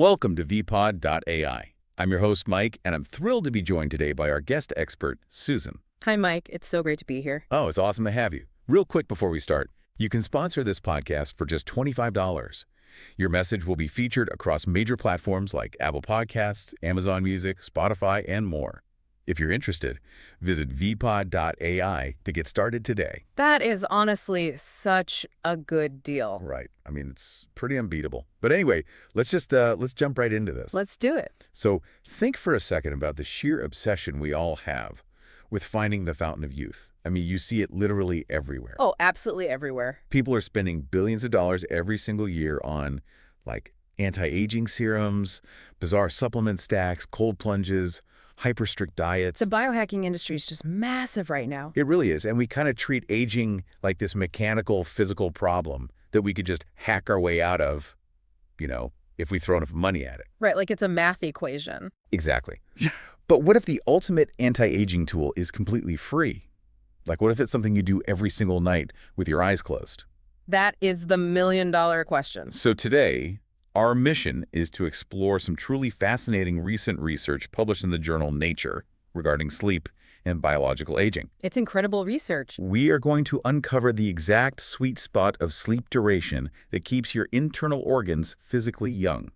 Welcome to vpod.ai. I'm your host, Mike, and I'm thrilled to be joined today by our guest expert, Susan. Hi, Mike. It's so great to be here. Oh, it's awesome to have you. Real quick before we start, you can sponsor this podcast for just $25. Your message will be featured across major platforms like Apple Podcasts, Amazon Music, Spotify, and more. If you're interested, visit vpod.ai to get started today. That is honestly such a good deal. Right. I mean, it's pretty unbeatable. But anyway, let's jump right into this. Let's do it. So think for a second about the sheer obsession we all have with finding the fountain of youth. I mean, you see it literally everywhere. Oh, absolutely everywhere. People are spending billions of dollars every single year on, like, anti-aging serums, bizarre supplement stacks, cold plunges, hyper-strict diets. The biohacking industry is just massive right now. It really is. And we kind of treat aging like this mechanical, physical problem that we could just hack our way out of, if we throw enough money at it. Right, like it's a math equation. Exactly. But what if the ultimate anti-aging tool is completely free? Like, what if it's something you do every single night with your eyes closed? That is the million-dollar question. So today, our mission is to explore some truly fascinating recent research published in the journal Nature regarding sleep and biological aging. It's incredible research. We are going to uncover the exact sweet spot of sleep duration that keeps your internal organs physically young.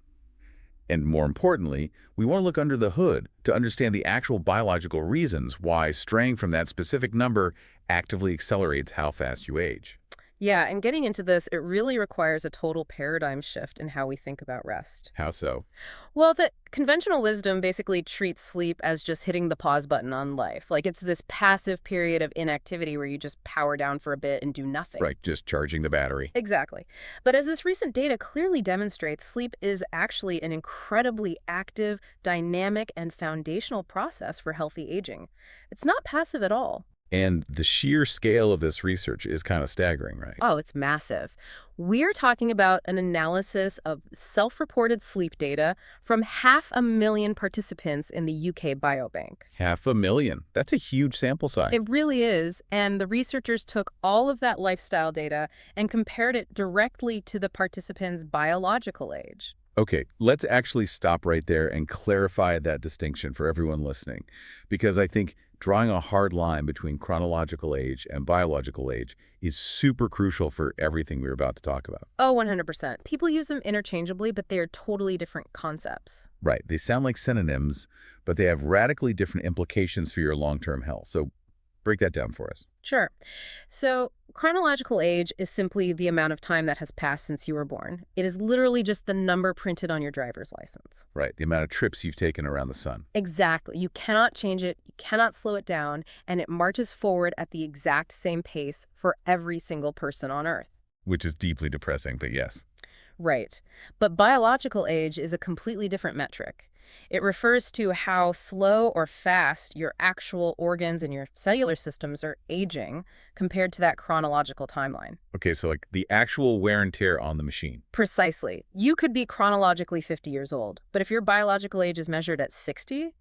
And more importantly, we want to look under the hood to understand the actual biological reasons why straying from that specific number actively accelerates how fast you age. Yeah, and getting into this, it really requires a total paradigm shift in how we think about rest. How so? Well, the conventional wisdom basically treats sleep as just hitting the pause button on life. Like it's this passive period of inactivity where you just power down for a bit and do nothing. Right, just charging the battery. Exactly. But as this recent data clearly demonstrates, sleep is actually an incredibly active, dynamic, and foundational process for healthy aging. It's not passive at all. And the sheer scale of this research is kind of staggering, right? Oh, it's massive. We're talking about an analysis of self-reported sleep data from 500,000 participants in the UK Biobank. 500,000. That's a huge sample size. It really is, and the researchers took all of that lifestyle data and compared it directly to the participants' biological age. Okay, let's actually stop right there and clarify that distinction for everyone listening, because I think drawing a hard line between chronological age and biological age is super crucial for everything we're about to talk about. Oh, 100%. People use them interchangeably, but they are totally different concepts. Right. They sound like synonyms, but they have radically different implications for your long-term health. So break that down for us. Sure. So chronological age is simply the amount of time that has passed since you were born. It is literally just the number printed on your driver's license. Right. The amount of trips you've taken around the sun. Exactly. You cannot change it, you cannot slow it down, and it marches forward at the exact same pace for every single person on Earth. Which is deeply depressing, but yes. Right. But biological age is a completely different metric. It refers to how slow or fast your actual organs and your cellular systems are aging compared to that chronological timeline. Okay, so like the actual wear and tear on the machine. Precisely. You could be chronologically 50 years old, but if your biological age is measured at 60,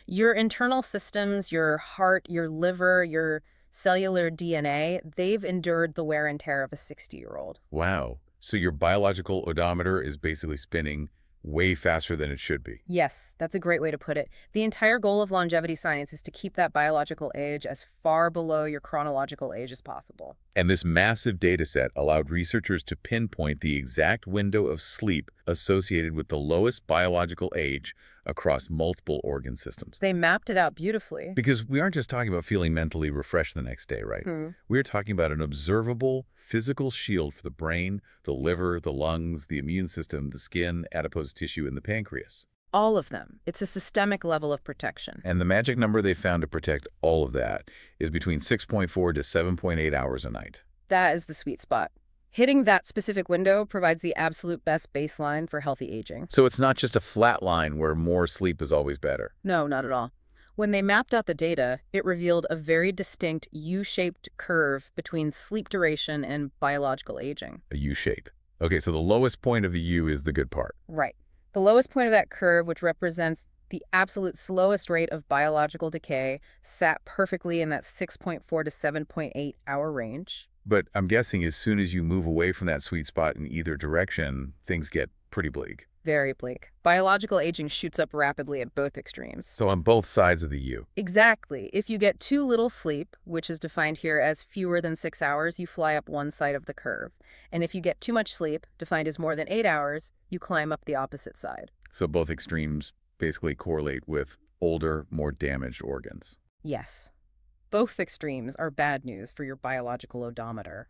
your internal systems, your heart, your liver, your cellular DNA, they've endured the wear and tear of a 60-year-old. Wow. So your biological odometer is basically spinning way faster than it should be. Yes, that's a great way to put it. The entire goal of longevity science is to keep that biological age as far below your chronological age as possible. And this massive data set allowed researchers to pinpoint the exact window of sleep associated with the lowest biological age across multiple organ systems. They mapped it out beautifully. Because we aren't just talking about feeling mentally refreshed the next day, right? We're talking about an observable physical shield for the brain, the liver, the lungs, the immune system, the skin, adipose tissue, and the pancreas. All of them. It's a systemic level of protection. And the magic number they found to protect all of that is between 6.4 to 7.8 hours a night. That is the sweet spot. Hitting that specific window provides the absolute best baseline for healthy aging. So it's not just a flat line where more sleep is always better. No, not at all. When they mapped out the data, it revealed a very distinct U-shaped curve between sleep duration and biological aging. A U shape. Okay, so the lowest point of the U is the good part. Right. The lowest point of that curve, which represents the absolute slowest rate of biological decay, sat perfectly in that 6.4 to 7.8 hour range. But I'm guessing as soon as you move away from that sweet spot in either direction, things get pretty bleak. Very bleak. Biological aging shoots up rapidly at both extremes. So on both sides of the U. Exactly. If you get too little sleep, which is defined here as fewer than 6 hours, you fly up one side of the curve. And if you get too much sleep, defined as more than 8 hours, you climb up the opposite side. So both extremes basically correlate with older, more damaged organs. Yes. Both extremes are bad news for your biological odometer.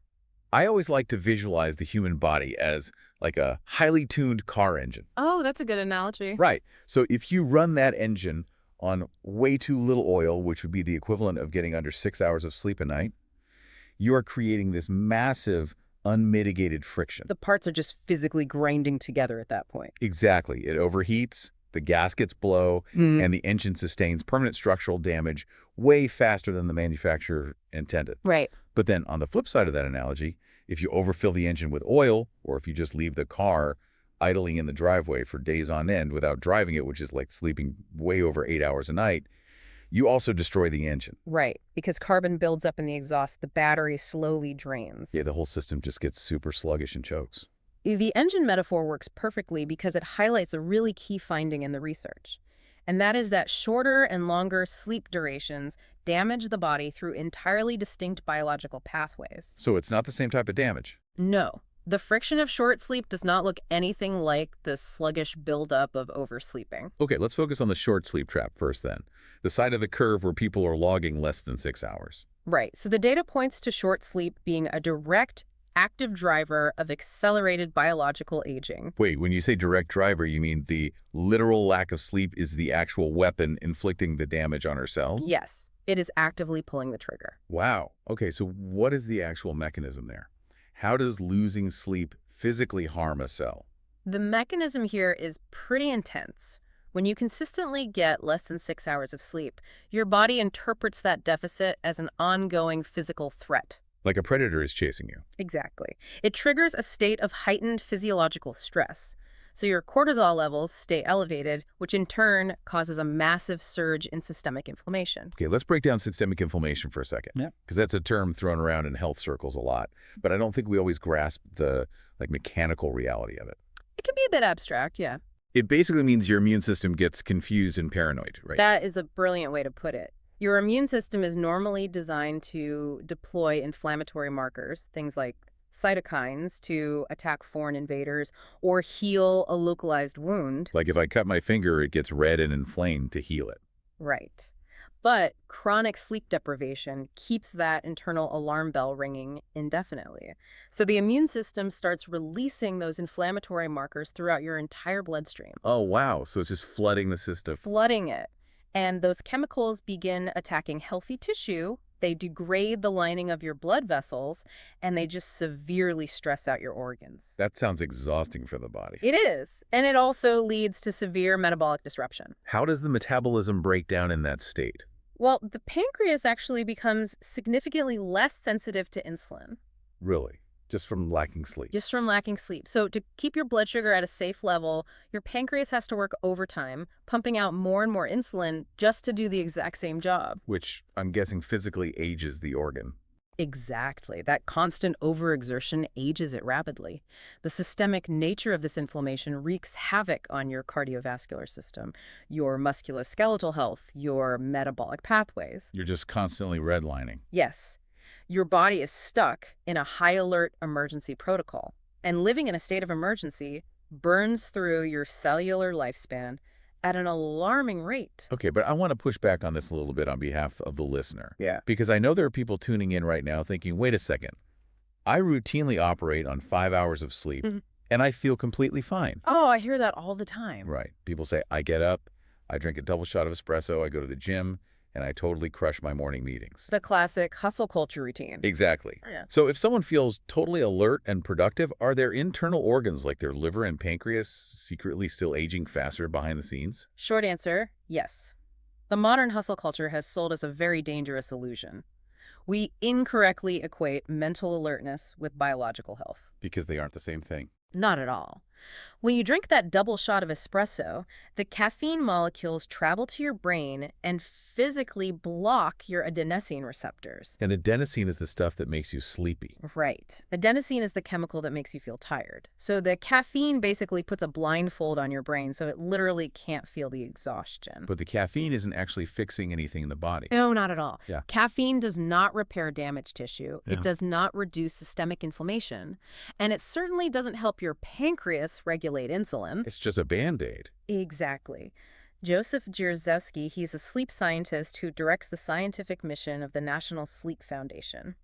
I always like to visualize the human body as like a highly tuned car engine. Oh, that's a good analogy. Right. So if you run that engine on way too little oil, which would be the equivalent of getting under 6 hours of sleep a night, you are creating this massive, unmitigated friction. The parts are just physically grinding together at that point. Exactly. It overheats, the gaskets blow, and the engine sustains permanent structural damage way faster than the manufacturer intended. Right. But then on the flip side of that analogy, if you overfill the engine with oil, or if you just leave the car idling in the driveway for days on end without driving it, which is like sleeping way over 8 hours a night, you also destroy the engine. Right. Because carbon builds up in the exhaust, the battery slowly drains. Yeah, the whole system just gets super sluggish and chokes. The engine metaphor works perfectly because it highlights a really key finding in the research. And that is that shorter and longer sleep durations damage the body through entirely distinct biological pathways. So it's not the same type of damage. No. The friction of short sleep does not look anything like the sluggish buildup of oversleeping. Okay, let's focus on the short sleep trap first then. The side of the curve where people are logging less than 6 hours. Right. So the data points to short sleep being a direct, active driver of accelerated biological aging. Wait, when you say direct driver, you mean the literal lack of sleep is the actual weapon inflicting the damage on our cells? Yes, it is actively pulling the trigger. Wow. Okay, so what is the actual mechanism there? How does losing sleep physically harm a cell? The mechanism here is pretty intense. When you consistently get less than 6 hours of sleep, your body interprets that deficit as an ongoing physical threat. Like a predator is chasing you. Exactly. It triggers a state of heightened physiological stress. So your cortisol levels stay elevated, which in turn causes a massive surge in systemic inflammation. Okay, let's break down systemic inflammation for a second. Yeah. Because that's a term thrown around in health circles a lot. But I don't think we always grasp the mechanical reality of it. It can be a bit abstract, yeah. It basically means your immune system gets confused and paranoid, right? That is a brilliant way to put it. Your immune system is normally designed to deploy inflammatory markers, things like cytokines, to attack foreign invaders or heal a localized wound. Like if I cut my finger, it gets red and inflamed to heal it. Right. But chronic sleep deprivation keeps that internal alarm bell ringing indefinitely. So the immune system starts releasing those inflammatory markers throughout your entire bloodstream, Oh, wow. So it's just flooding the system. flooding it. And those chemicals begin attacking healthy tissue. They degrade the lining of your blood vessels, and they just severely stress out your organs. That sounds exhausting for the body. It is. And it also leads to severe metabolic disruption. How does the metabolism break down in that state? Well, the pancreas actually becomes significantly less sensitive to insulin, Really? Just from lacking sleep? just from lacking sleep. So to keep your blood sugar at a safe level, your pancreas has to work overtime, pumping out more and more insulin just to do the exact same job. Which I'm guessing physically ages the organ. Exactly. That constant overexertion ages it rapidly. The systemic nature of this inflammation wreaks havoc on your cardiovascular system, your musculoskeletal health, your metabolic pathways. You're just constantly redlining. Yes, your body is stuck in a high-alert emergency protocol, and living in a state of emergency burns through your cellular lifespan at an alarming rate. Okay, but I want to push back on this a little bit on behalf of the listener. Yeah. Because I know there are people tuning in right now thinking, wait a second, I routinely operate on 5 hours of sleep, and I feel completely fine. Oh, I hear that all the time. Right. People say, I get up, I drink a double shot of espresso, I go to the gym, and I totally crush my morning meetings. The classic hustle culture routine. Exactly. Yeah. So if someone feels totally alert and productive, are their internal organs like their liver and pancreas secretly still aging faster behind the scenes? Short answer, yes. The modern hustle culture has sold us a very dangerous illusion. We incorrectly equate mental alertness with biological health. Because they aren't the same thing. Not at all. When you drink that double shot of espresso, the caffeine molecules travel to your brain and physically block your adenosine receptors. And adenosine is the stuff that makes you sleepy. Right. Adenosine is the chemical that makes you feel tired. So the caffeine basically puts a blindfold on your brain so it literally can't feel the exhaustion. But the caffeine isn't actually fixing anything in the body. No, not at all. Yeah. Caffeine does not repair damaged tissue. Yeah. It does not reduce systemic inflammation. And it certainly doesn't help your pancreas regulate insulin. It's just a Band-Aid. Exactly. Joseph Gierzewski, he's a sleep scientist who directs the scientific mission of the National Sleep Foundation.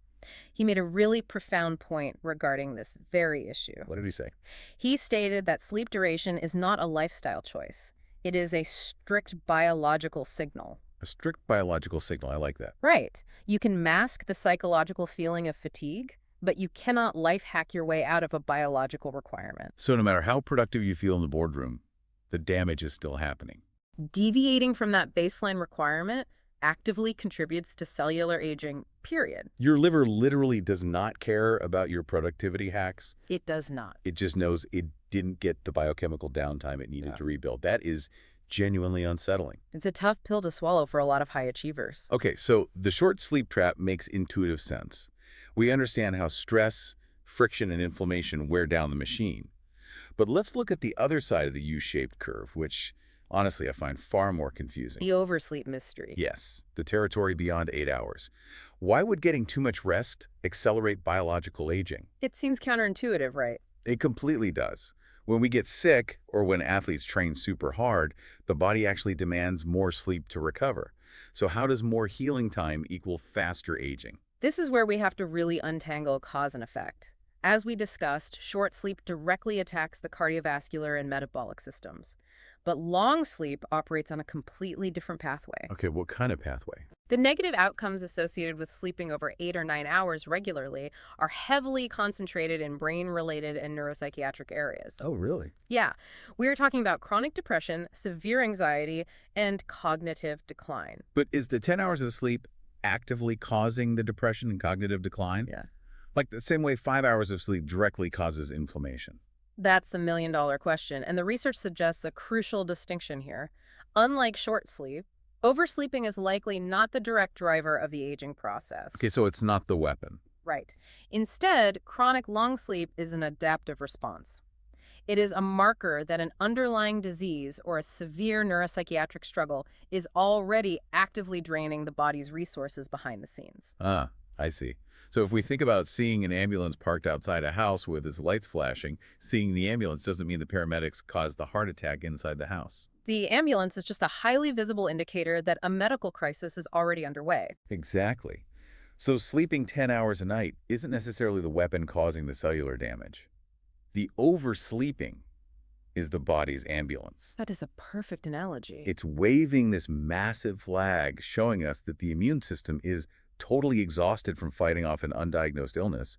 He made a really profound point regarding this very issue. What did he say? He stated that sleep duration is not a lifestyle choice. It is a strict biological signal. A strict biological signal. I like that. Right. You can mask the psychological feeling of fatigue, but you cannot life hack your way out of a biological requirement. So no matter how productive you feel in the boardroom, the damage is still happening. Deviating from that baseline requirement actively contributes to cellular aging, period. Your liver literally does not care about your productivity hacks. It does not. It just knows it didn't get the biochemical downtime it needed to rebuild. That is genuinely unsettling. It's a tough pill to swallow for a lot of high achievers. Okay, so the short sleep trap makes intuitive sense. We understand how stress, friction, and inflammation wear down the machine. But let's look at the other side of the U-shaped curve, which honestly I find far more confusing. The oversleep mystery. Yes, the territory beyond 8 hours. Why would getting too much rest accelerate biological aging? It seems counterintuitive, right? It completely does. When we get sick, or when athletes train super hard, the body actually demands more sleep to recover. So how does more healing time equal faster aging? This is where we have to really untangle cause and effect. As we discussed, short sleep directly attacks the cardiovascular and metabolic systems. But long sleep operates on a completely different pathway. Okay, what kind of pathway? The negative outcomes associated with sleeping over 8 or 9 hours regularly are heavily concentrated in brain-related and neuropsychiatric areas. Oh, really? Yeah, we are talking about chronic depression, severe anxiety, and cognitive decline. But is the 10 hours of sleep actively causing the depression and cognitive decline? Yeah. Like the same way 5 hours of sleep directly causes inflammation. That's the million-dollar question, and the research suggests a crucial distinction here. Unlike short sleep, oversleeping is likely not the direct driver of the aging process. Okay, so it's not the weapon. Right. Instead, chronic long sleep is an adaptive response. It is a marker that an underlying disease or a severe neuropsychiatric struggle is already actively draining the body's resources behind the scenes. Ah, I see. So if we think about seeing an ambulance parked outside a house with its lights flashing, seeing the ambulance doesn't mean the paramedics caused the heart attack inside the house. The ambulance is just a highly visible indicator that a medical crisis is already underway. Exactly. So sleeping 10 hours a night isn't necessarily the weapon causing the cellular damage. The oversleeping is the body's ambulance. That is a perfect analogy. It's waving this massive flag showing us that the immune system is totally exhausted from fighting off an undiagnosed illness,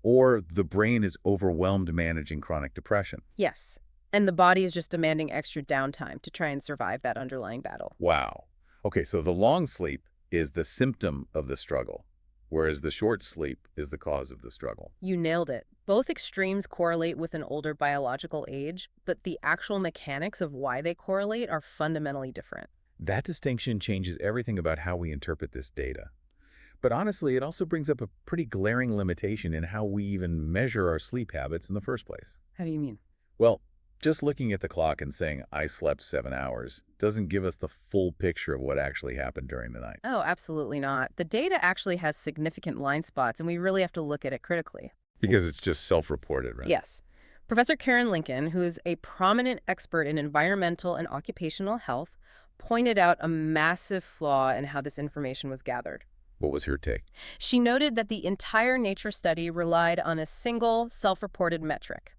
or the brain is overwhelmed managing chronic depression. Yes, and the body is just demanding extra downtime to try and survive that underlying battle. Wow. Okay, so the long sleep is the symptom of the struggle, whereas the short sleep is the cause of the struggle. You nailed it. Both extremes correlate with an older biological age, but the actual mechanics of why they correlate are fundamentally different. That distinction changes everything about how we interpret this data. But honestly, it also brings up a pretty glaring limitation in how we even measure our sleep habits in the first place. How do you mean? Well, just looking at the clock and saying, I slept 7 hours, doesn't give us the full picture of what actually happened during the night. Oh, absolutely not. The data actually has significant blind spots, and we really have to look at it critically. Because it's just self-reported, right? Yes. Professor Karen Lincoln, who is a prominent expert in environmental and occupational health, pointed out a massive flaw in how this information was gathered. What was her take? She noted that the entire Nature study relied on a single self-reported metric.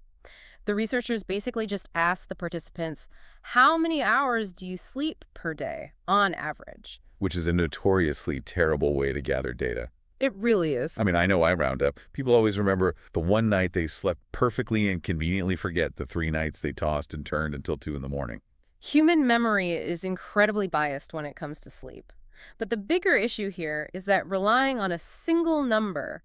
The researchers basically just asked the participants, how many hours do you sleep per day, on average? Which is a notoriously terrible way to gather data. It really is. I mean, I know I round up. People always remember the one night they slept perfectly and conveniently forget the 3 nights they tossed and turned until 2 in the morning. Human memory is incredibly biased when it comes to sleep. But the bigger issue here is that relying on a single number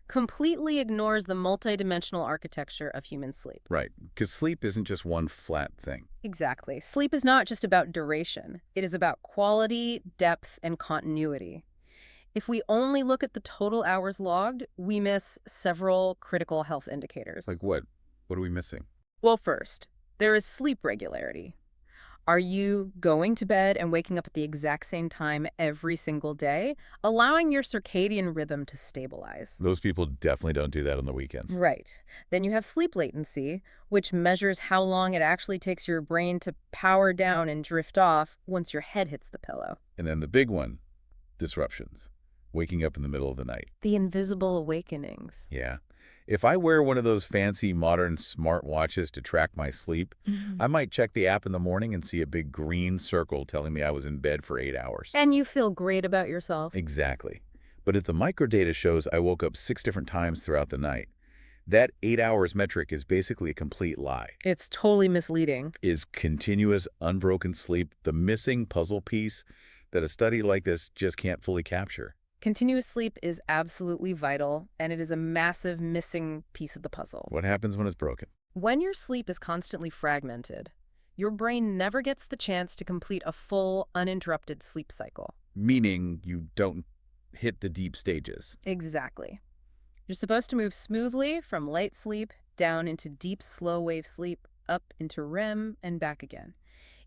completely ignores the multidimensional architecture of human sleep. Right, because sleep isn't just one flat thing. Exactly. Sleep is not just about duration. It is about quality, depth, and continuity. If we only look at the total hours logged, we miss several critical health indicators. Like what? What are we missing? Well, first, there is sleep regularity. Are you going to bed and waking up at the exact same time every single day, allowing your circadian rhythm to stabilize? Those people definitely don't do that on the weekends. Right. Then you have sleep latency, which measures how long it actually takes your brain to power down and drift off once your head hits the pillow. And then the big one, disruptions. Waking up in the middle of the night. The invisible awakenings. Yeah. If I wear one of those fancy modern smart watches to track my sleep, I might check the app in the morning and see a big green circle telling me I was in bed for 8 hours. And you feel great about yourself. Exactly. But if the microdata shows I woke up 6 different times throughout the night, that 8 hours metric is basically a complete lie. It's totally misleading. Is continuous, unbroken sleep the missing puzzle piece that a study like this just can't fully capture? Continuous sleep is absolutely vital, and it is a massive missing piece of the puzzle. What happens when it's broken? When your sleep is constantly fragmented, your brain never gets the chance to complete a full, uninterrupted sleep cycle. Meaning you don't hit the deep stages. Exactly. You're supposed to move smoothly from light sleep down into deep, slow-wave sleep, up into REM, and back again.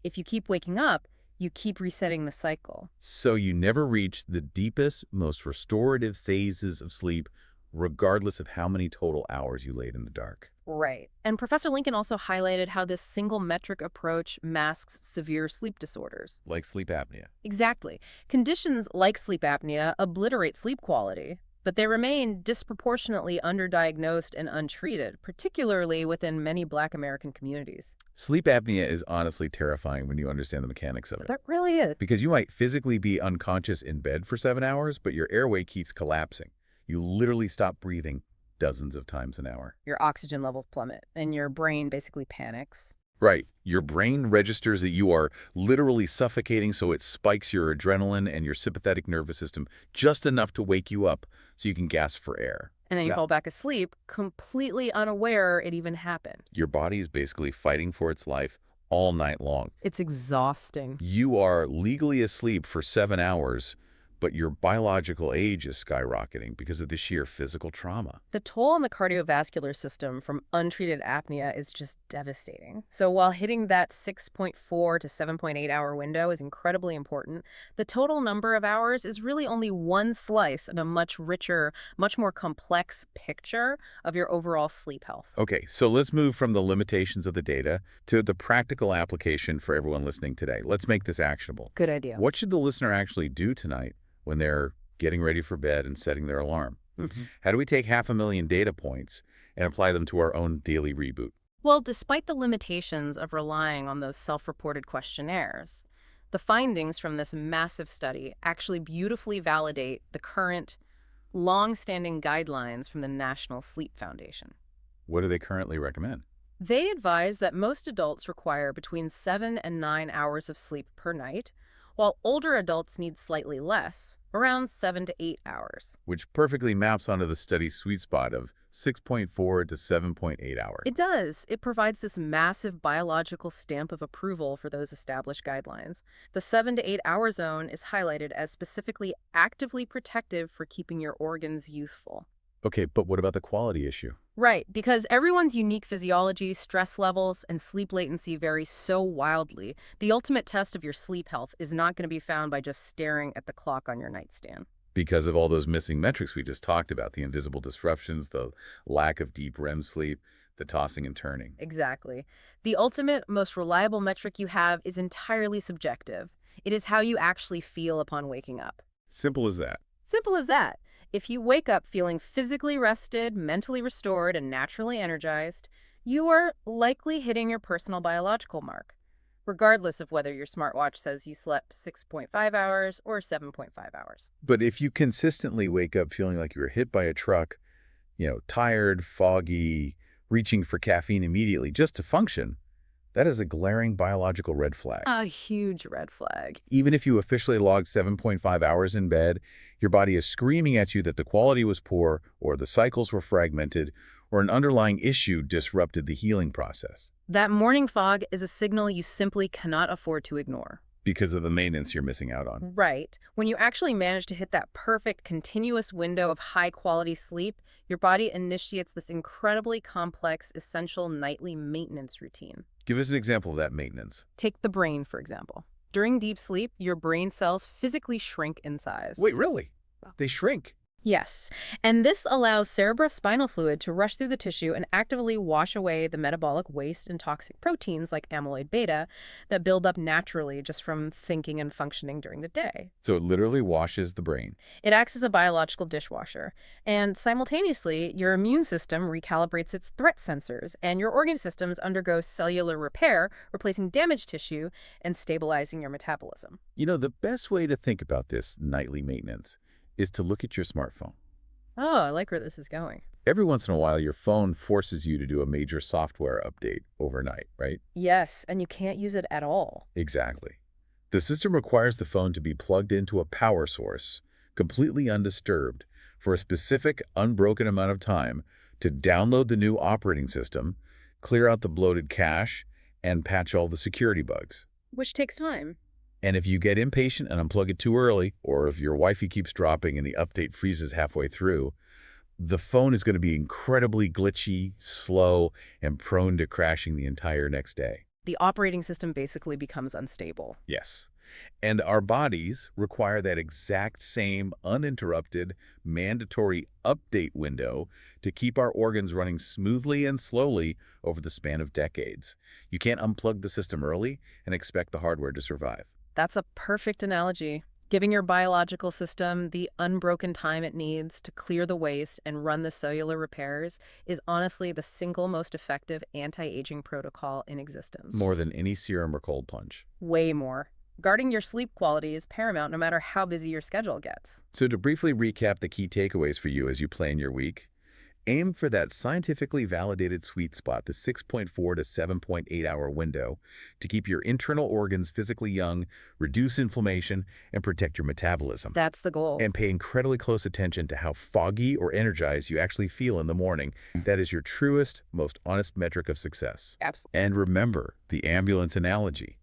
If you keep waking up, you keep resetting the cycle. So you never reach the deepest, most restorative phases of sleep, regardless of how many total hours you laid in the dark. Right. And Professor Lincoln also highlighted how this single metric approach masks severe sleep disorders. Like sleep apnea. Exactly. Conditions like sleep apnea obliterate sleep quality, but they remain disproportionately underdiagnosed and untreated, particularly within many Black American communities. Sleep apnea is honestly terrifying when you understand the mechanics of it. That really is. Because you might physically be unconscious in bed for 7 hours, but your airway keeps collapsing. You literally stop breathing dozens of times an hour. Your oxygen levels plummet, and your brain basically panics. Right. Your brain registers that you are literally suffocating, so it spikes your adrenaline and your sympathetic nervous system just enough to wake you up so you can gasp for air. And then you Now, fall back asleep, completely unaware it even happened. your body is basically fighting for its life all night long. It's exhausting. You are legally asleep for 7 hours, but your biological age is skyrocketing because of the sheer physical trauma. The toll on the cardiovascular system from untreated apnea is just devastating. So while hitting that 6.4 to 7.8 hour window is incredibly important, the total number of hours is really only one slice in a much richer, much more complex picture of your overall sleep health. Okay, so let's move from the limitations of the data to the practical application for everyone listening today. Let's make this actionable. Good idea. What should the listener actually do tonight when they're getting ready for bed and setting their alarm? How do we take 500,000 data points and apply them to our own daily reboot? Well, despite the limitations of relying on those self-reported questionnaires, the findings from this massive study actually beautifully validate the current, long-standing guidelines from the National Sleep Foundation. What do they currently recommend? They advise that most adults require between 7 and 9 hours of sleep per night, while older adults need slightly less, around 7 to 8 hours. Which perfectly maps onto the study's sweet spot of 6.4 to 7.8 hours. It does. It provides this massive biological stamp of approval for those established guidelines. The 7 to 8 hour zone is highlighted as specifically actively protective for keeping your organs youthful. Okay, but what about the quality issue? Right, because everyone's unique physiology, stress levels, and sleep latency vary so wildly, the ultimate test of your sleep health is not going to be found by just staring at the clock on your nightstand. Because of all those missing metrics we just talked about, the invisible disruptions, the lack of deep REM sleep, the tossing and turning. Exactly. The ultimate, most reliable metric you have is entirely subjective. It is how you actually feel upon waking up. Simple as that. Simple as that. If you wake up feeling physically rested, mentally restored, and naturally energized, you are likely hitting your personal biological mark, regardless of whether your smartwatch says you slept 6.5 hours or 7.5 hours. But if you consistently wake up feeling like you were hit by a truck, tired, foggy, reaching for caffeine immediately just to function, That is a glaring biological red flag. A huge red flag. Even if you officially logged 7.5 hours in bed, your body is screaming at you that the quality was poor, or the cycles were fragmented, or an underlying issue disrupted the healing process That morning fog is a signal you simply cannot afford to ignore. because of the maintenance you're missing out on. Right. When you actually manage to hit that perfect continuous window of high-quality sleep, your body initiates this incredibly complex, essential nightly maintenance routine. Give us an example of that maintenance. Take the brain, for example. During deep sleep, your brain cells physically shrink in size. Wait, really? They shrink? Yes, and this allows cerebrospinal fluid to rush through the tissue and actively wash away the metabolic waste and toxic proteins like amyloid beta that build up naturally just from thinking and functioning during the day. So it literally washes the brain. It acts as a biological dishwasher, and simultaneously, your immune system recalibrates its threat sensors, and your organ systems undergo cellular repair, replacing damaged tissue and stabilizing your metabolism. You know, the best way to think about this nightly maintenance is to look at your smartphone. Oh, I like where this is going. Every once in a while, your phone forces you to do a major software update overnight, right? Yes, and you can't use it at all. Exactly. The system requires the phone to be plugged into a power source, completely undisturbed, for a specific, unbroken amount of time to download the new operating system, clear out the bloated cache, and patch all the security bugs. Which takes time. And if you get impatient and unplug it too early, or if your Wi-Fi keeps dropping and the update freezes halfway through, the phone is going to be incredibly glitchy, slow, and prone to crashing the entire next day. The operating system basically becomes unstable. Yes. And our bodies require that exact same uninterrupted, mandatory update window to keep our organs running smoothly and slowly over the span of decades. You can't unplug the system early and expect the hardware to survive. That's a perfect analogy. Giving your biological system the unbroken time it needs to clear the waste and run the cellular repairs is honestly the single most effective anti-aging protocol in existence. More than any serum or cold plunge. Way more. Guarding your sleep quality is paramount no matter how busy your schedule gets. So to briefly recap the key takeaways for you as you plan your week, aim for that scientifically validated sweet spot, the 6.4 to 7.8 hour window, to keep your internal organs physically young, reduce inflammation, and protect your metabolism. That's the goal. And pay incredibly close attention to how foggy or energized you actually feel in the morning. That is your truest, most honest metric of success. Absolutely. And remember the ambulance analogy.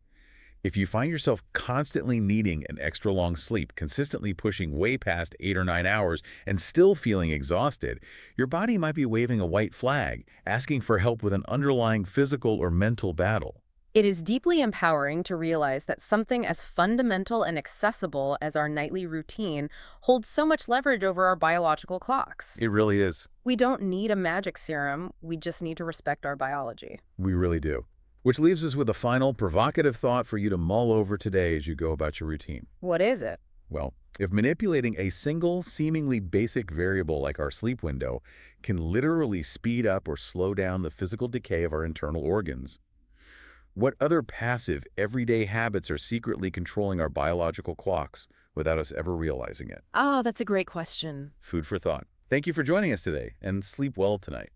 If you find yourself constantly needing an extra long sleep, consistently pushing way past 8 or 9 hours, and still feeling exhausted, your body might be waving a white flag, asking for help with an underlying physical or mental battle. It is deeply empowering to realize that something as fundamental and accessible as our nightly routine holds so much leverage over our biological clocks. It really is. We don't need a magic serum, we just need to respect our biology. We really do. Which leaves us with a final provocative thought for you to mull over today as you go about your routine. What is it? Well, if manipulating a single, seemingly basic variable like our sleep window can literally speed up or slow down the physical decay of our internal organs, what other passive, everyday habits are secretly controlling our biological clocks without us ever realizing it? Oh, that's a great question. Food for thought. Thank you for joining us today, and sleep well tonight.